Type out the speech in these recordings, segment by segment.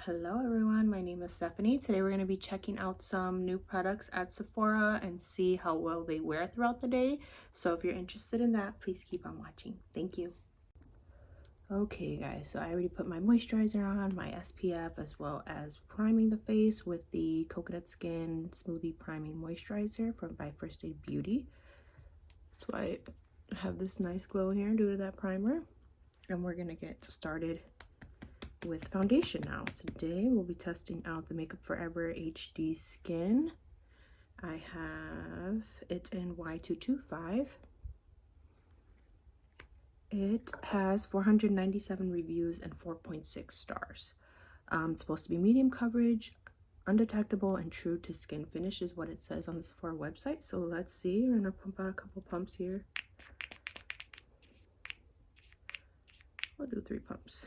Hello everyone, my name is Stephanie. Today we're going to be checking out some new products at Sephora and see how well they wear throughout the day. So if you're interested in that, please keep on watching. Thank you. Okay guys, so I already put my moisturizer on, my SPF, as well as priming the face with the Coconut Skin Smoothie Priming Moisturizer by First Aid Beauty. So I have this nice glow here due to that primer. And we're going to get started with foundation now. Today we'll be testing out the Makeup Forever HD Skin. I have it in Y225. It has 497 reviews and 4.6 stars. It's supposed to be medium coverage, undetectable, and true to skin finish is what it says on the Sephora website. So let's see. We're gonna pump out a couple pumps here. We'll do 3 pumps.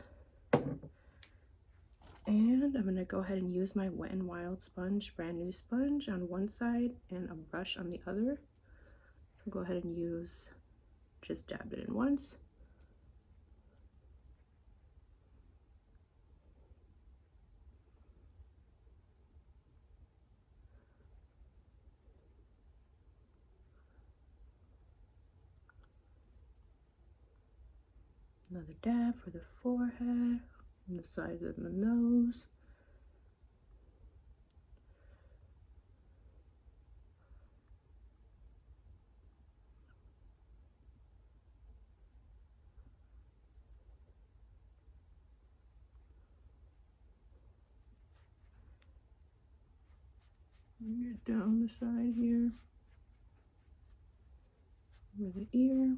And I'm going to go ahead and use my Wet n Wild sponge, brand new sponge, on one side and a brush on the other. So go ahead and just dabbed it in once. Another dab for the forehead, on the sides of the nose. Get down the side here, over the ear.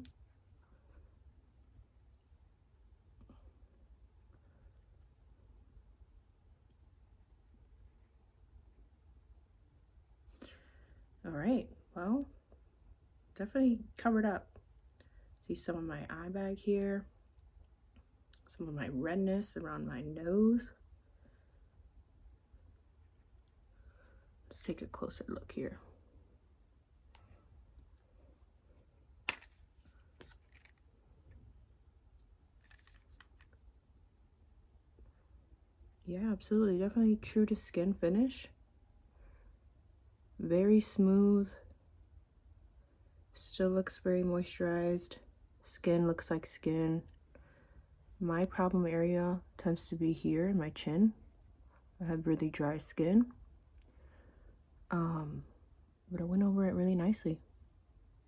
All right, well, definitely covered up. See some of my eye bag here, some of my redness around my nose. Let's take a closer look here. Yeah, absolutely, definitely true to skin finish. Very smooth. Still looks very moisturized. Skin looks like skin. My problem area tends to be here in my chin. I have really dry skin. But I went over it really nicely.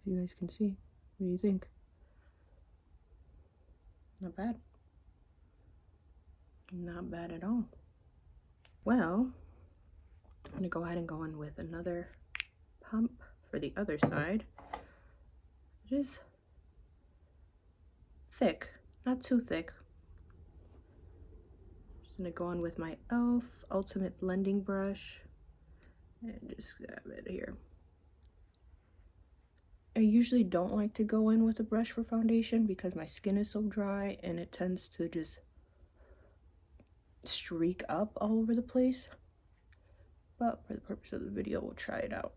You guys can see. What do you think? Not bad. Not bad at all. Well, I'm gonna go ahead and go in with another pump for the other side. It is thick, not too thick. Just gonna go in with my e.l.f. Ultimate Blending Brush and just grab it here. I usually don't like to go in with a brush for foundation because my skin is so dry and it tends to just streak up all over the place. But for the purpose of the video, we'll try it out.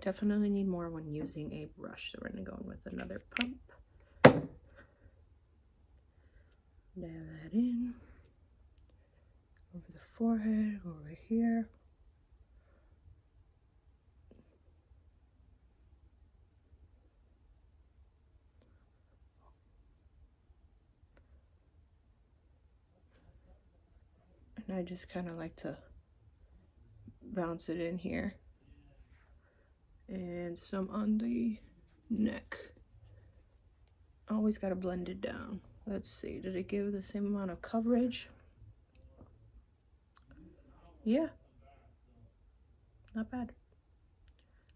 Definitely need more when using a brush, so we're gonna go in with another pump. Dab that in over the forehead, over here. And I just kind of like to bounce it in here. And some on the neck. Always got to blend it down. Let's see, did it give the same amount of coverage? Yeah, not bad.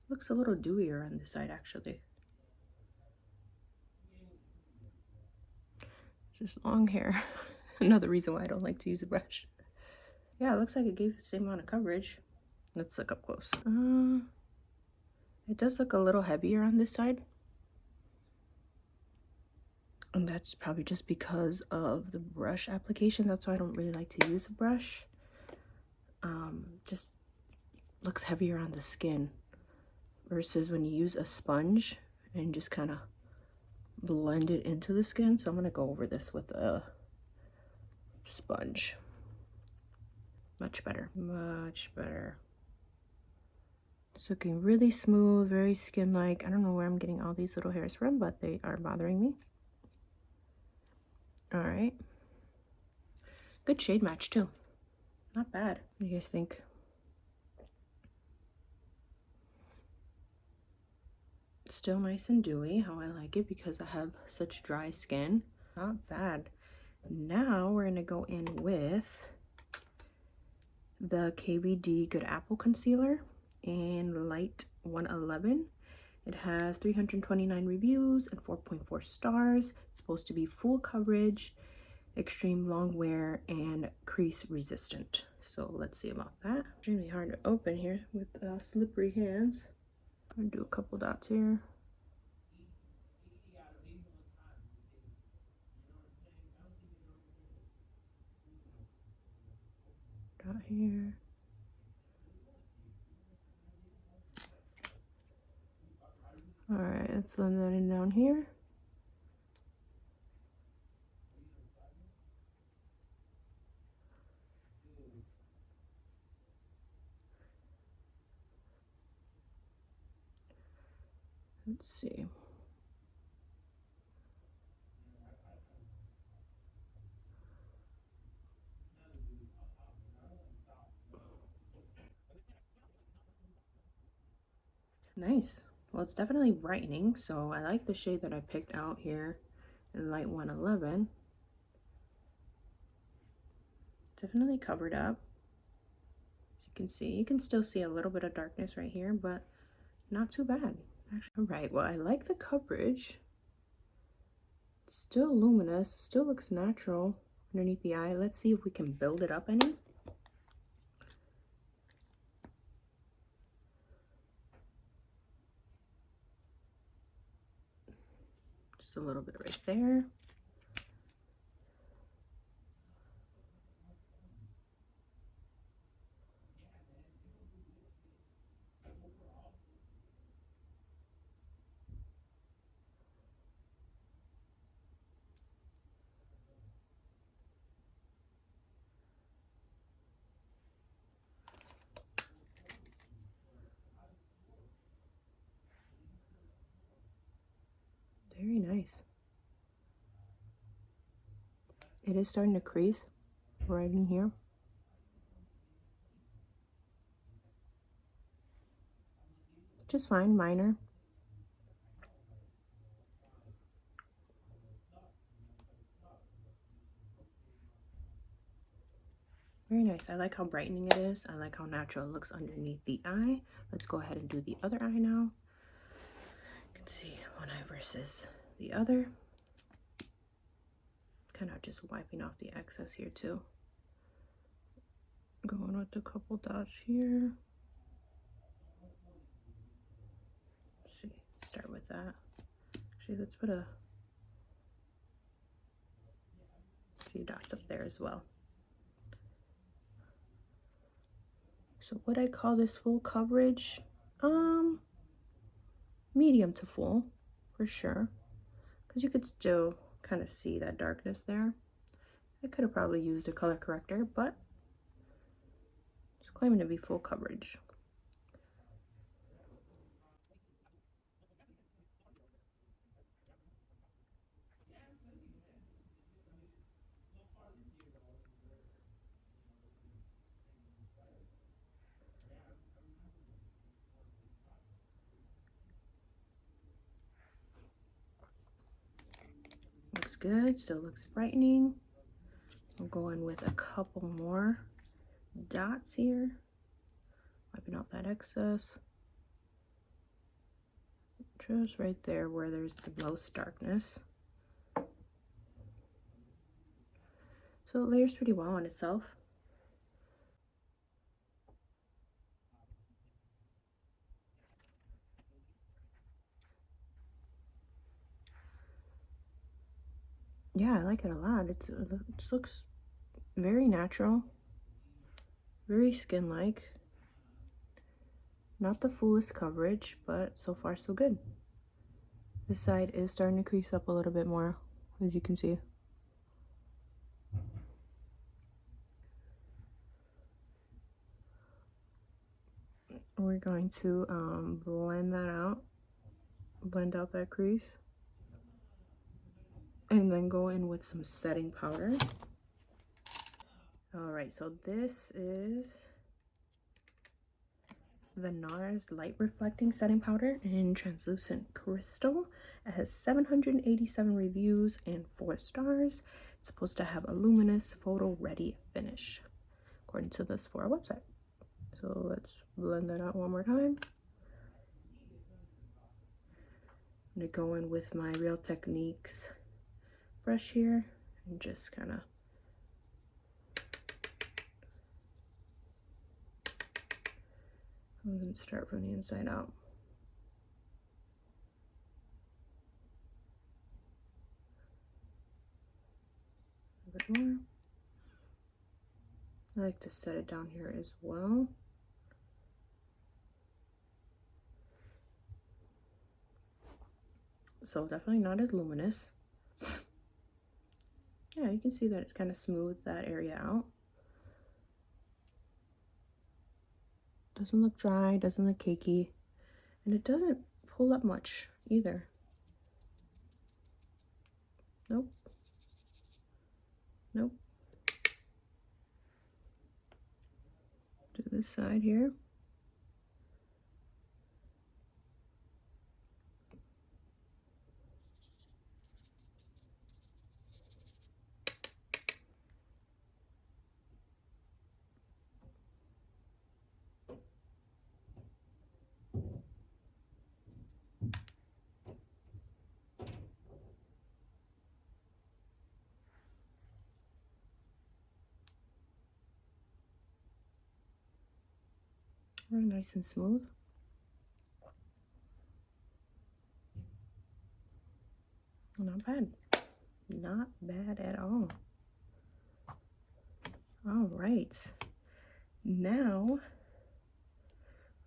Looks a little dewier on this side actually. Just long hair. Another reason why I don't like to use a brush. Yeah, it looks like it gave the same amount of coverage. Let's look up close. It does look a little heavier on this side. And that's probably just because of the brush application. That's why I don't really like to use a brush. Just looks heavier on the skin versus when you use a sponge and just kind of blend it into the skin. So I'm gonna go over this with a sponge. Much better, much better. It's looking really smooth, very skin-like. I don't know where I'm getting all these little hairs from, but they are bothering me. All right. Good shade match too. Not bad. What do you guys think? Still nice and dewy, how I like it because I have such dry skin. Not bad. Now we're gonna go in with the KVD Good Apple Concealer in Light 111. It has 329 reviews and 4.4 stars. It's supposed to be full coverage, extreme long wear, and crease resistant. So let's see about that. It's really hard to open here with slippery hands. I'm gonna do a couple dots here. Dot here. All right, let's blend that in down here. Let's see. Nice. Well, it's definitely brightening, so I like the shade that I picked out here in Light 111. Definitely covered up. As you can see, you can still see a little bit of darkness right here, but not too bad. Actually, all right, well, I like the coverage. It's still luminous, still looks natural underneath the eye. Let's see if we can build it up any. Just a little bit right there. Very nice. It is starting to crease right in here. Just fine, minor. Very nice. I like how brightening it is. I like how natural it looks underneath the eye. Let's go ahead and do the other eye now. You can see one eye versus the other. Kind of just wiping off the excess here too. Going with a couple dots here. Let's see, start with that. Actually, let's put a few dots up there as well. So would I call this full coverage? Medium to full, for sure. Because you could still kind of see that darkness there. I could have probably used a color corrector, but it's claiming to be full coverage. Looks good, still looks brightening. I'll go in with a couple more dots here, wiping off that excess. Just right there where there's the most darkness. So it layers pretty well on itself. Yeah, I like it a lot. It looks very natural, very skin-like. Not the fullest coverage, but so far so good. This side is starting to crease up a little bit more, as you can see. We're going to blend that out, blend out that crease, and then go in with some setting powder. All right, so this is the Nars Light Reflecting Setting Powder in Translucent Crystal. It has 787 reviews and 4 stars. It's supposed to have a luminous, photo-ready finish, according to the Sephora website. So let's blend that out one more time. I'm gonna go in with my Real Techniques brush here and just kind of start from the inside out. A bit more. I like to set it down here as well. So definitely not as luminous. Yeah, you can see that it's kind of smoothed that area out. Doesn't look dry, doesn't look cakey, and it doesn't pull up much either. Nope. Nope. To this side here. Very nice and smooth. Not bad. Not bad at all. All right. Now,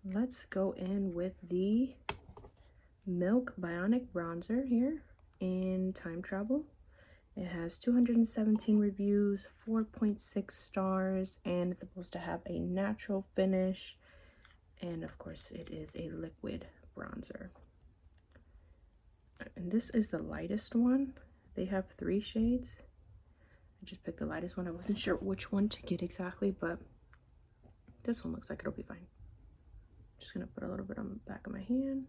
let's go in with the Makeup Bionic bronzer here in Time Travel. It has 217 reviews, 4.6 stars, and it's supposed to have a natural finish. And of course, it is a liquid bronzer. And this is the lightest one. They have 3 shades. I just picked the lightest one. I wasn't sure which one to get exactly, but this one looks like it'll be fine. Just gonna put a little bit on the back of my hand.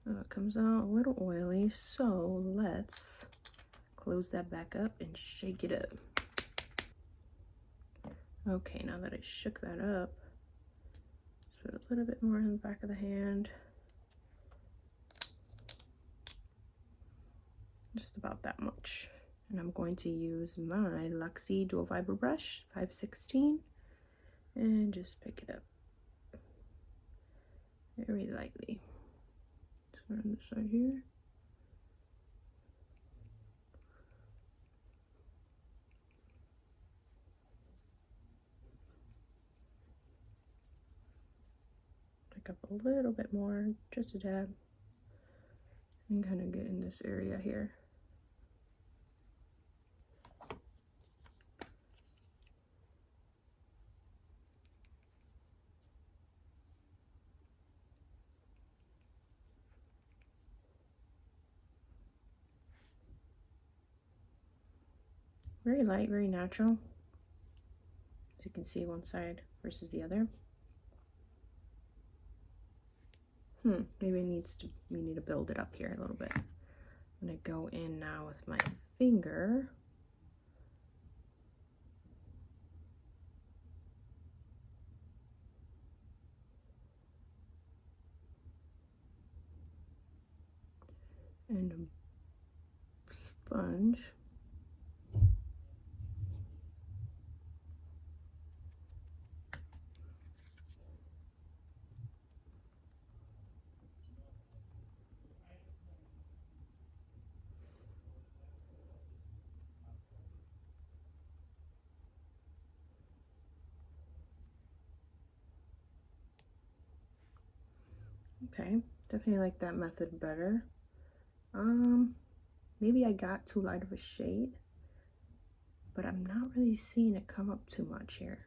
It comes out a little oily, so let's close that back up and shake it up. Okay, now that I shook that up, let's put a little bit more on the back of the hand. Just about that much. And I'm going to use my Luxie Dual Fiber Brush, 516, and just pick it up very lightly. Start on this side here. Pick up a little bit more, just a dab, and kind of get in this area here. Very light, very natural. As you can see, one side versus the other. Maybe we need to build it up here a little bit. I'm gonna go in now with my finger. And a sponge. Okay, Definitely like that method better. Maybe I got too light of a shade, but I'm not really seeing it come up too much here.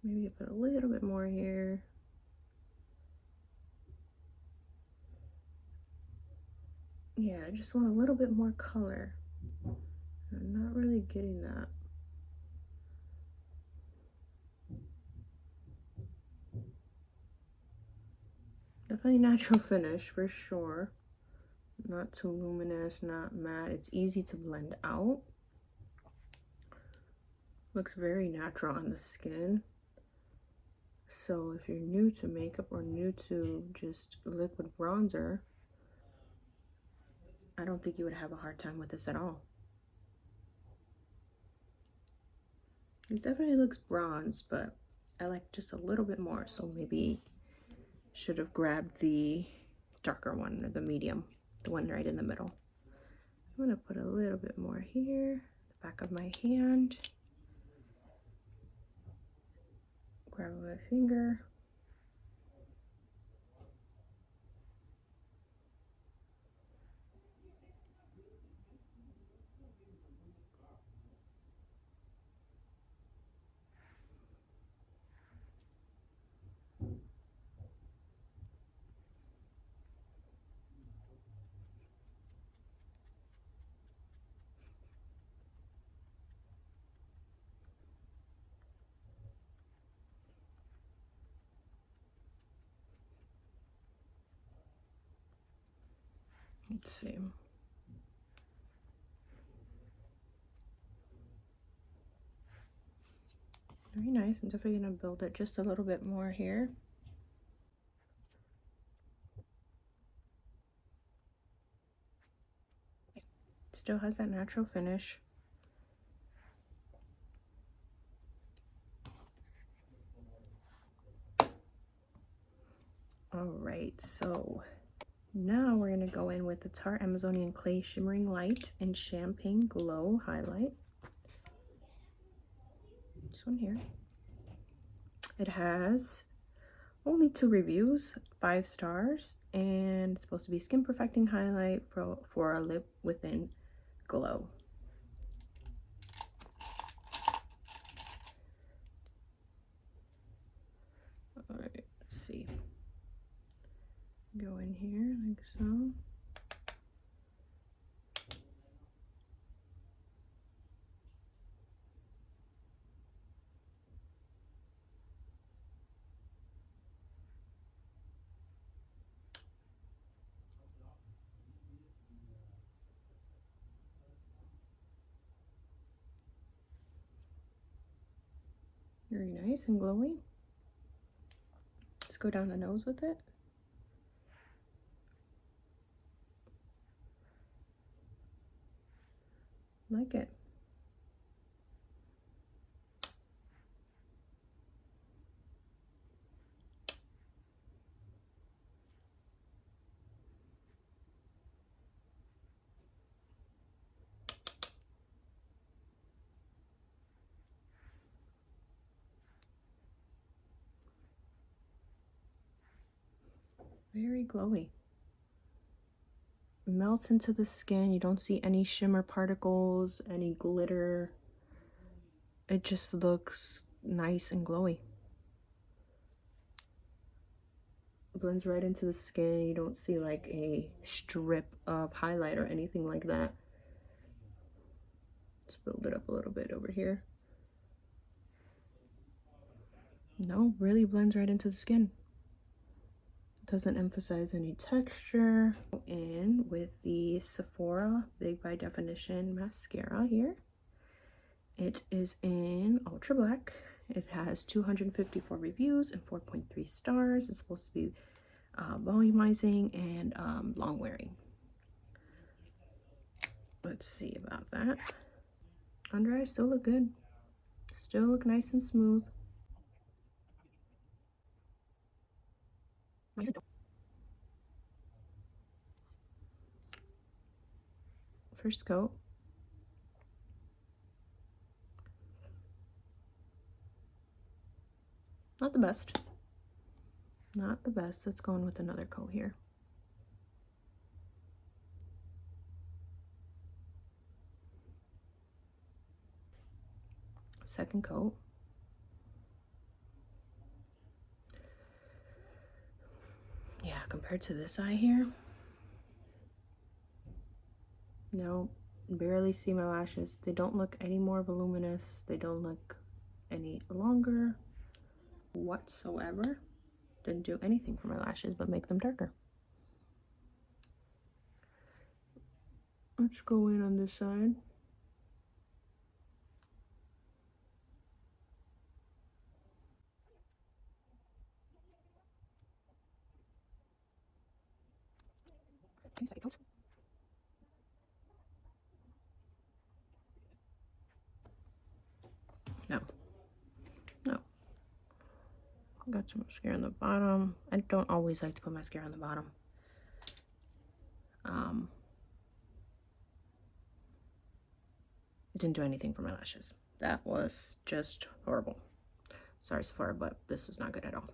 Maybe put a little bit more here. Yeah, I just want a little bit more color. I'm not really getting that. Definitely natural finish for sure. Not too luminous, not matte. It's easy to blend out. Looks very natural on the skin. So if you're new to makeup or new to just liquid bronzer, I don't think you would have a hard time with this at all. It definitely looks bronze, but I like just a little bit more, so maybe should have grabbed the darker one, or the medium, the one right in the middle. I'm gonna put a little bit more here, the back of my hand. Grab my finger. Let's see. Very nice. I'm definitely gonna build it just a little bit more here. Still has that natural finish. All right, so now we're gonna go in with the Tarte Amazonian Clay Shimmering Light and Champagne Glow Highlight. This one here. It has only 2 reviews, 5 stars, and it's supposed to be skin perfecting highlight for a lip within glow. All right, let's see. Go in here like so. Very nice and glowy. Let's go down the nose with it. Like it. Very glowy. Melts into the skin. You don't see any shimmer particles, any glitter. It just looks nice and glowy. Blends right into the skin. You don't see like a strip of highlight or anything like that. Let's build it up a little bit over here. No, really blends right into the skin. Doesn't emphasize any texture. In with the Sephora Big by Definition mascara here. It is in ultra black. It has 254 reviews and 4.3 stars. It's supposed to be volumizing and long wearing. Let's see about that. Under eyes still look good. Still look nice and smooth. First coat. the best. Not the best. Let's go in with another coat here. Second coat. Yeah, compared to this eye here, no, barely see my lashes. They don't look any more voluminous. They don't look any longer whatsoever. Didn't do anything for my lashes but make them darker. Let's go in on this side. No. No. Got some mascara on the bottom. I don't always like to put mascara on the bottom. Didn't do anything for my lashes. That was just horrible. Sorry, Sephora, but this was not good at all.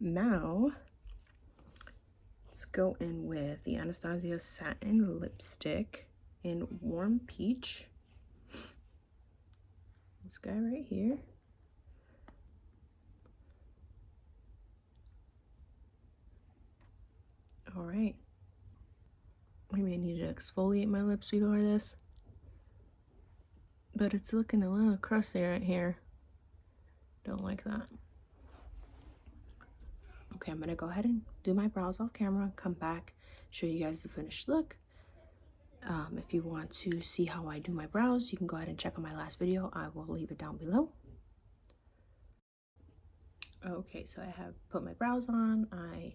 Now, let's go in with the Anastasia Satin Lipstick in Warm Peach. This guy right here. All right. I may need to exfoliate my lips before this, but it's looking a little crusty right here. Don't like that. Okay, I'm gonna go ahead and do my brows off camera, come back, show you guys the finished look. If you want to see how I do my brows, you can go ahead and check out my last video. I will leave it down below. Okay, so I have put my brows on. I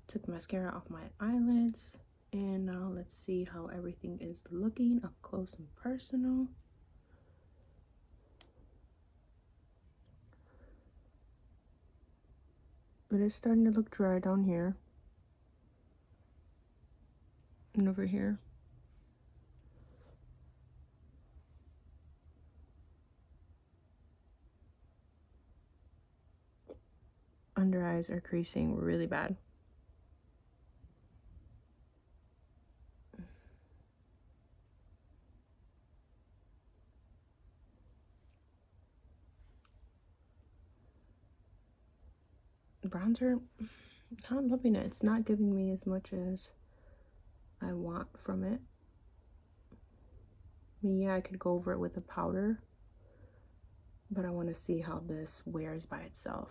took mascara off my eyelids. And now let's see how everything is looking up close and personal. It is starting to look dry down here. And over here. Under eyes are creasing really bad. Bronzer, I'm loving it. It's not giving me as much as I want from it. I mean, yeah, I could go over it with a powder, but I want to see how this wears by itself.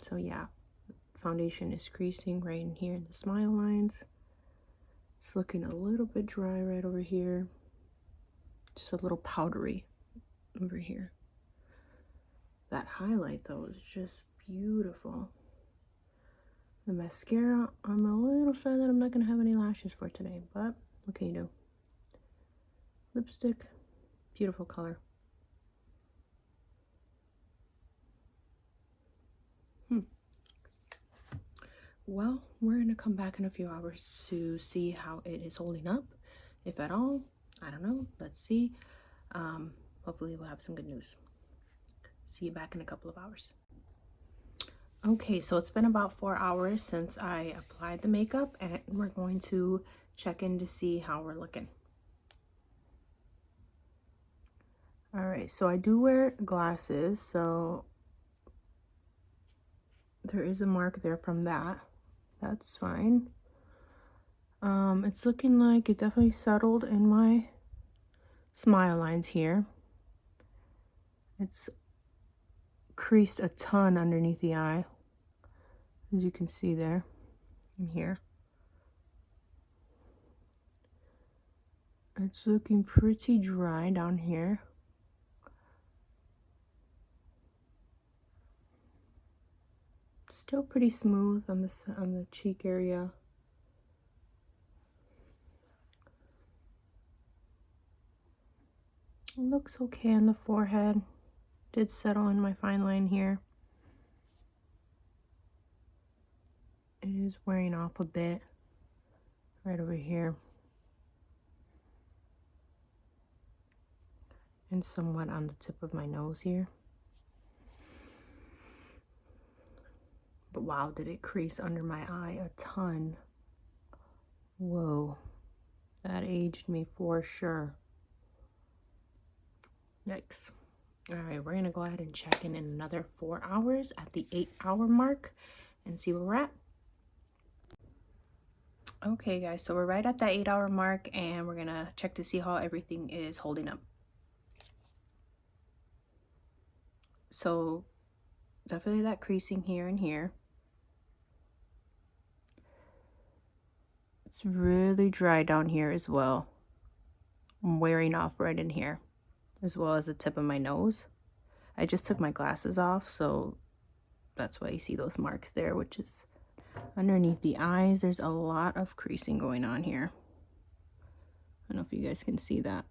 So yeah, foundation is creasing right in here in the smile lines. It's looking a little bit dry right over here. Just a little powdery over here. That highlight though is just beautiful. The mascara, I'm a little sad that I'm not going to have any lashes for today, but what can you do? Lipstick, beautiful color. Well, we're going to come back in a few hours to see how it is holding up, if at all. I don't know. Let's see. Hopefully we'll have some good news. See you back in a couple of hours. Okay, so it's been about 4 hours since I applied the makeup, and we're going to check in to see how we're looking. All right, so I do wear glasses, so there is a mark there from that. That's fine. It's looking like it definitely settled in my smile lines here. It's creased a ton underneath the eye, as you can see there and here. It's looking pretty dry down here. Still pretty smooth on the cheek area. It looks okay on the forehead. Did settle in my fine line here. It is wearing off a bit right over here. And somewhat on the tip of my nose here. But wow, did it crease under my eye a ton. Whoa, that aged me for sure. Yikes. All right, we're gonna go ahead and check in another 4 hours at the 8-hour mark and see where we're at. Okay guys, so we're right at that 8-hour mark, and we're gonna check to see how everything is holding up. So definitely that creasing here and here. It's really dry down here as well. I'm wearing off right in here, as well as the tip of my nose. I just took my glasses off, so that's why you see those marks there, which is underneath the eyes. There's a lot of creasing going on here. I don't know if you guys can see that.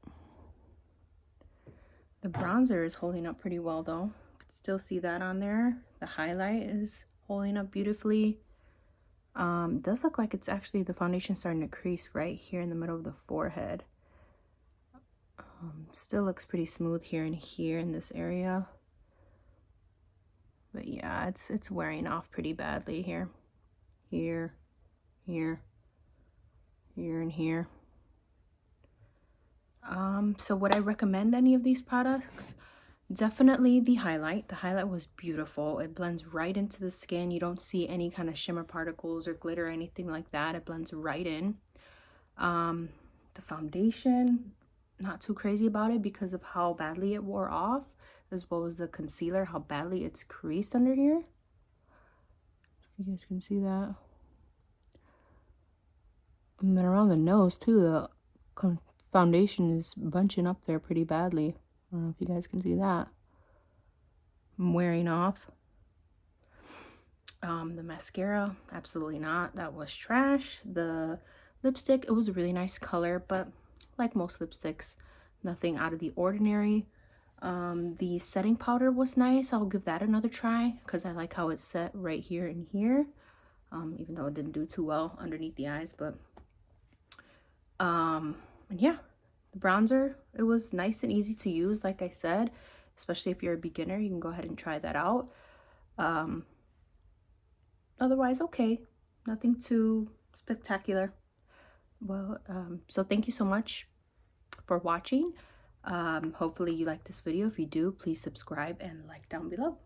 The bronzer is holding up pretty well though. You can still see that on there. The highlight is holding up beautifully. It does look like it's actually, the foundation starting to crease right here in the middle of the forehead. Still looks pretty smooth here and here in this area. But yeah, it's wearing off pretty badly here. Here, here, here, and here. So would I recommend any of these products? Definitely the highlight. The highlight was beautiful. It blends right into the skin. You don't see any kind of shimmer particles or glitter or anything like that. It blends right in. The foundation, not too crazy about it because of how badly it wore off, as well as the concealer, how badly it's creased under here. If you guys can see that. And then around the nose too, the foundation is bunching up there pretty badly. I don't know if you guys can see that. I'm wearing off. The mascara, absolutely not. That was trash. The lipstick, it was a really nice color, but like most lipsticks, nothing out of the ordinary. The setting powder was nice. I'll give that another try because I like how it's set right here and here. Even though it didn't do too well underneath the eyes, but and yeah, the bronzer, it was nice and easy to use, like I said, especially if you're a beginner. You can go ahead and try that out. Otherwise, okay, nothing too spectacular. Well, so thank you so much for watching. Hopefully you like this video. If you do, please subscribe and like down below.